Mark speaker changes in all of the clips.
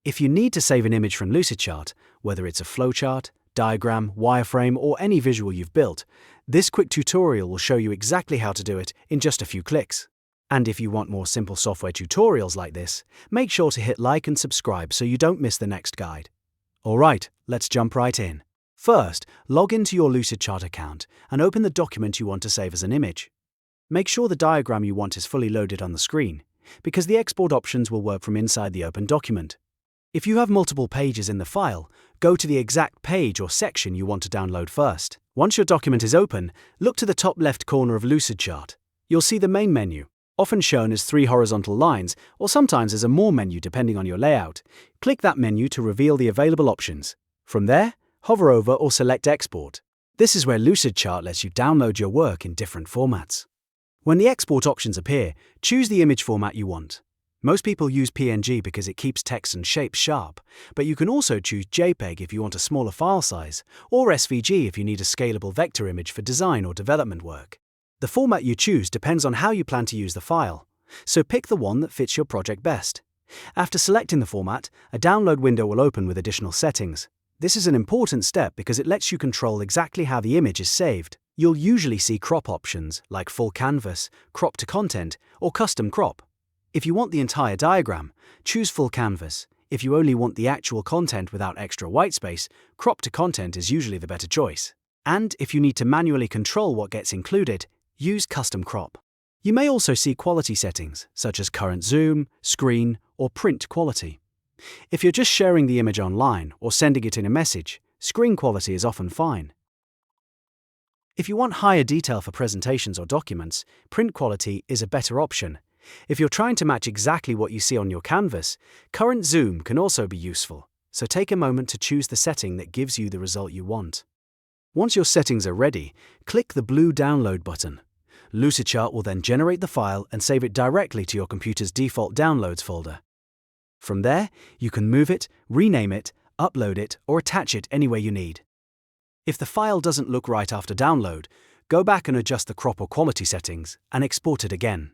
Speaker 1: If you need to save an image from Lucidchart, whether it's a flowchart, diagram, wireframe, or any visual you've built, this quick tutorial will show you exactly how to do it in just a few clicks. And if you want more simple software tutorials like this, make sure to hit like and subscribe so you don't miss the next guide. Alright, let's jump right in. First, log into your Lucidchart account and open the document you want to save as an image. Make sure the diagram you want is fully loaded on the screen, because the export options will work from inside the open document. If you have multiple pages in the file, go to the exact page or section you want to download first. Once your document is open, look to the top left corner of Lucidchart. You'll see the main menu, often shown as 3 horizontal lines, or sometimes as a More menu depending on your layout. Click that menu to reveal the available options. From there, hover over or select Export. This is where Lucidchart lets you download your work in different formats. When the export options appear, choose the image format you want. Most people use PNG because it keeps text and shapes sharp, but you can also choose JPEG if you want a smaller file size, or SVG if you need a scalable vector image for design or development work. The format you choose depends on how you plan to use the file, so pick the one that fits your project best. After selecting the format, a download window will open with additional settings. This is an important step because it lets you control exactly how the image is saved. You'll usually see crop options like full canvas, crop to content, or custom crop. If you want the entire diagram, choose full canvas. If you only want the actual content without extra white space, crop to content is usually the better choice. And if you need to manually control what gets included, use custom crop. You may also see quality settings, such as current zoom, screen, or print quality. If you're just sharing the image online or sending it in a message, screen quality is often fine. If you want higher detail for presentations or documents, print quality is a better option. If you're trying to match exactly what you see on your canvas, current zoom can also be useful, so take a moment to choose the setting that gives you the result you want. Once your settings are ready, click the blue download button. Lucidchart will then generate the file and save it directly to your computer's default downloads folder. From there, you can move it, rename it, upload it, or attach it any way you need. If the file doesn't look right after download, go back and adjust the crop or quality settings and export it again.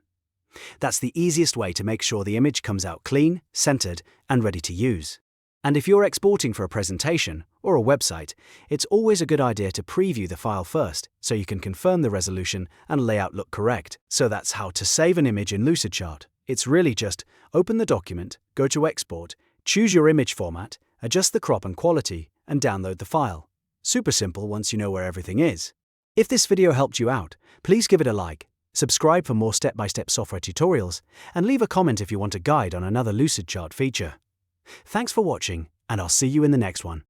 Speaker 1: That's the easiest way to make sure the image comes out clean, centered, and ready to use. And if you're exporting for a presentation or a website, it's always a good idea to preview the file first so you can confirm the resolution and layout look correct. So that's how to save an image in Lucidchart. It's really just open the document, go to Export, choose your image format, adjust the crop and quality, and download the file. Super simple once you know where everything is. If this video helped you out, please give it a like. Subscribe for more step-by-step software tutorials, and leave a comment if you want a guide on another Lucidchart feature. Thanks for watching, and I'll see you in the next one.